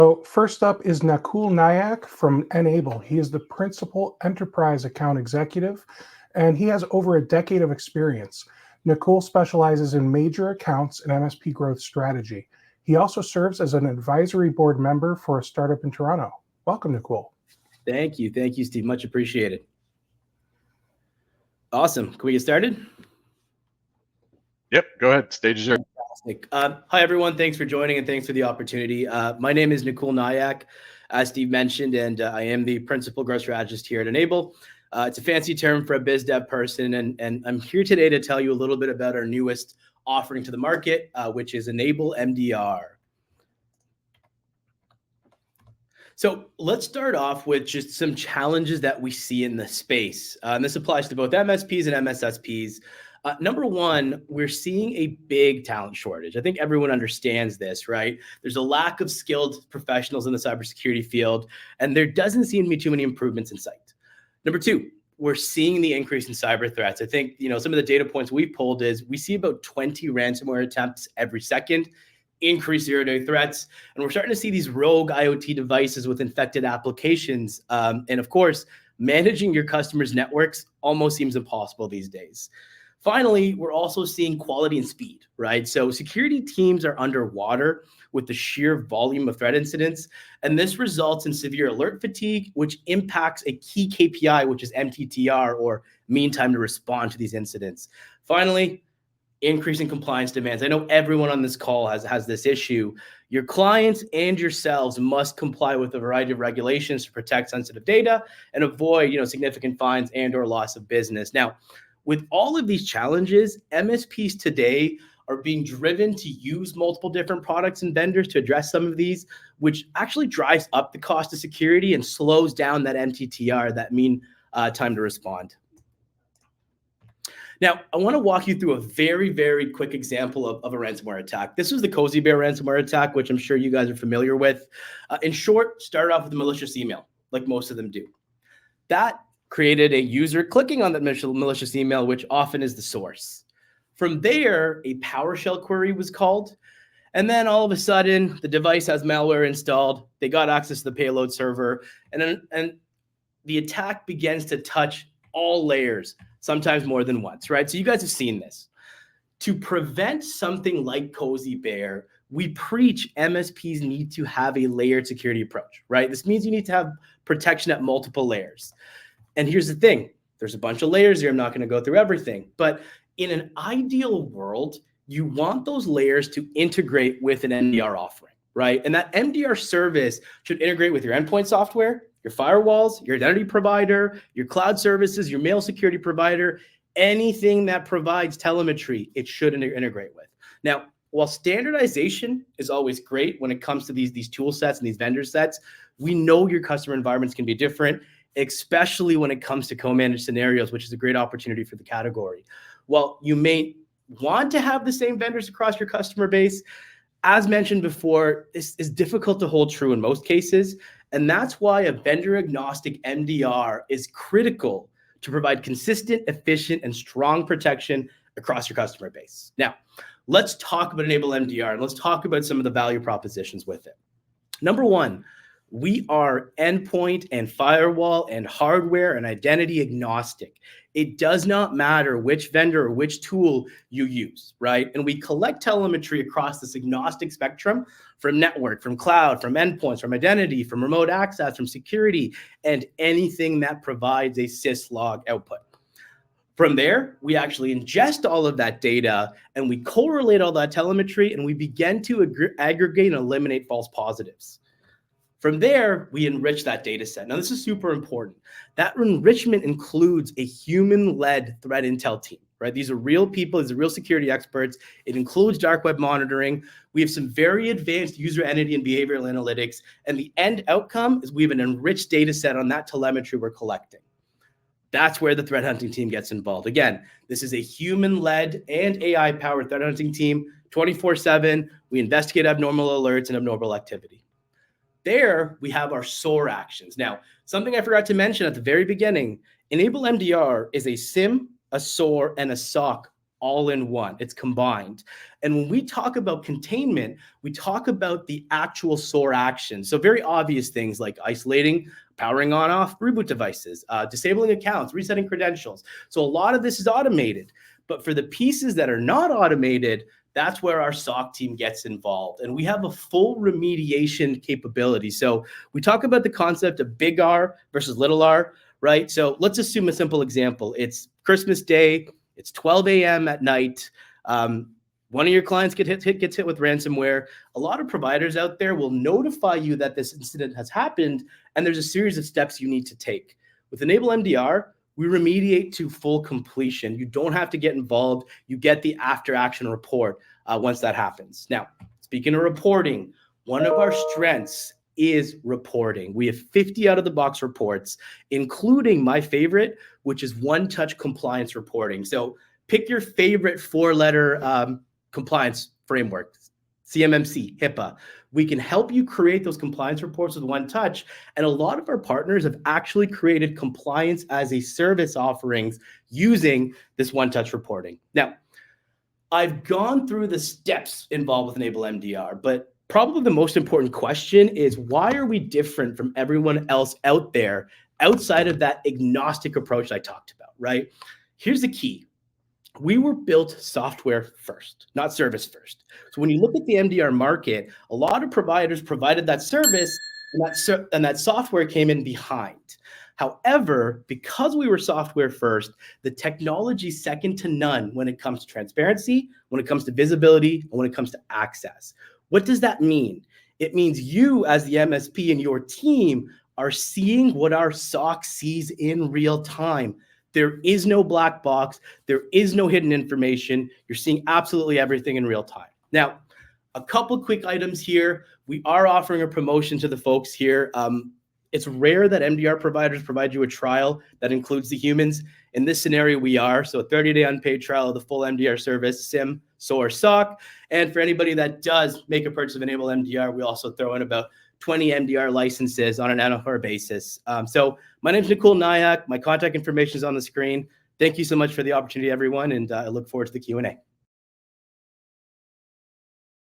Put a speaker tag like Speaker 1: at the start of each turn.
Speaker 1: So first up is Nakul Nayak from Nable. He is the Principal Enterprise Account Executive, and he has over a decade of experience. Nakul specializes in major accounts and MSP growth strategy. He also serves as an advisory board member for a startup in Toronto. Welcome, Nakul.
Speaker 2: Thank you, Steve. Much appreciated. Awesome. Can we get started?
Speaker 3: Yep, go ahead. Stage is yours.
Speaker 2: Fantastic. Hi, everyone. Thanks for joining and thanks for the opportunity. My name is Nakul Nayak, as Steve mentioned, and I am the principal growth strategist here at Nable. It's a fancy term for a biz dev person, and I'm here today to tell you a little bit about our newest offering to the market, which is Nable MDR. So let's start off with just some challenges that we see in the space. And this applies to both MSPs and MSSPs. Number one, we're seeing a big talent shortage. I think everyone understands this, right? There's a lack of skilled professionals in the cybersecurity field, and there doesn't seem to be too many improvements in sight. Number two, we're seeing the increase in cyber threats. I think, some of the data points we've pulled is we see about 20 ransomware attempts every second, increased zero-day threats, and we're starting to see these rogue IoT devices with infected applications. And of course, managing your customers' networks almost seems impossible these days. Finally, we're also seeing quality and speed, right? So security teams are underwater with the sheer volume of threat incidents, and this results in severe alert fatigue, which impacts a key KPI, which is MTTR, or mean time to respond to these incidents. Finally, increasing compliance demands. I know everyone on this call has this issue. Your clients and yourselves must comply with a variety of regulations to protect sensitive data and avoid, significant fines and or loss of business. Now, with all of these challenges, MSPs today are being driven to use multiple different products and vendors to address some of these, which actually drives up the cost of security and slows down that MTTR, that mean time to respond. Now, I want to walk you through a very, very quick example of a ransomware attack. This was the Cozy Bear ransomware attack, which I'm sure you guys are familiar with. In short, started off with a malicious email, like most of them do. That created a user clicking on that malicious email, which often is the source. From there, a PowerShell query was called. And then all of a sudden, the device has malware installed. They got access to the payload server. And the attack begins to touch all layers, sometimes more than once, right? So you guys have seen this. To prevent something like Cozy Bear, we preach MSPs need to have a layered security approach, right? This means you need to have protection at multiple layers. And here's the thing. There's a bunch of layers here. I'm not going to go through everything. But in an ideal world, you want those layers to integrate with an MDR offering, right? And that MDR service should integrate with your endpoint software, your firewalls, your identity provider, your cloud services, your mail security provider, anything that provides telemetry, it should integrate with. Now, while standardization is always great when it comes to these tool sets and these vendor sets, we know your customer environments can be different, especially when it comes to co-managed scenarios, which is a great opportunity for the category. While you may want to have the same vendors across your customer base, as mentioned before, this is difficult to hold true in most cases. And that's why a vendor-agnostic MDR is critical to provide consistent, efficient, and strong protection across your customer base. Now, let's talk about Nable MDR, and let's talk about some of the value propositions with it. Number one, we are endpoint and firewall and hardware and identity agnostic. It does not matter which vendor or which tool you use, right? And we collect telemetry across this agnostic spectrum from network, from cloud, from endpoints, from identity, from remote access, from security, and anything that provides a syslog output. From there, we actually ingest all of that data and we correlate all that telemetry and we begin to aggregate and eliminate false positives. From there, we enrich that data set. Now, this is super important. That enrichment includes a human-led threat intel team, right? These are real people. These are real security experts. It includes dark web monitoring. We have some very advanced user entity and behavioral analytics. And the end outcome is we have an enriched data set on that telemetry we're collecting. That's where the threat hunting team gets involved. Again, this is a human-led and AI-powered threat hunting team, 24/7. We investigate abnormal alerts and abnormal activity. There, we have our SOAR actions. Now, something I forgot to mention at the very beginning, Nable MDR is a SIM, a SOAR, and a SOC all in one. It's combined. And when we talk about containment, we talk about the actual SOAR action. So very obvious things like isolating, powering on off reboot devices, disabling accounts, resetting credentials. So a lot of this is automated. But for the pieces that are not automated, that's where our SOC team gets involved. And we have a full remediation capability. So we talk about the concept of big R versus little r, right? So let's assume a simple example. It's Christmas Day. It's 12 a.m. at night. One of your clients gets hit with ransomware. A lot of providers out there will notify you that this incident has happened, and there's a series of steps you need to take. With Nable MDR, we remediate to full completion. You don't have to get involved. You get the after action report once that happens. Now, speaking of reporting, one of our strengths is reporting. We have 50 out of the box reports, including my favorite, which is one-touch compliance reporting. So pick your favorite 4-letter compliance framework, CMMC, HIPAA. We can help you create those compliance reports with one touch. And a lot of our partners have actually created compliance as a service offerings using this one touch reporting. Now, I've gone through the steps involved with Nable MDR, but probably the most important question is, why are we different from everyone else out there outside of that agnostic approach I talked about, right? Here's the key. We were built software first, not service first. So when you look at the MDR market, a lot of providers provided that service, and that software came in behind. However, because we were software first, the technology is second to none when it comes to transparency, when it comes to visibility, and when it comes to access. What does that mean? It means you as the MSP and your team are seeing what our SOC sees in real time. There is no black box. There is no hidden information. You're seeing absolutely everything in real time. Now, a couple quick items here. We are offering a promotion to the folks here. It's rare that MDR providers provide you a trial that includes the humans. In this scenario, we are. So a 30-day unpaid trial of the full MDR service, SIM, SOAR, SOC. And for anybody that does make a purchase of Nable MDR, we also throw in about 20 MDR licenses on an NFR basis. So my name is Nakul Naynk. My contact information is on the screen. Thank you so much for the opportunity, everyone, and I look forward to the Q&A.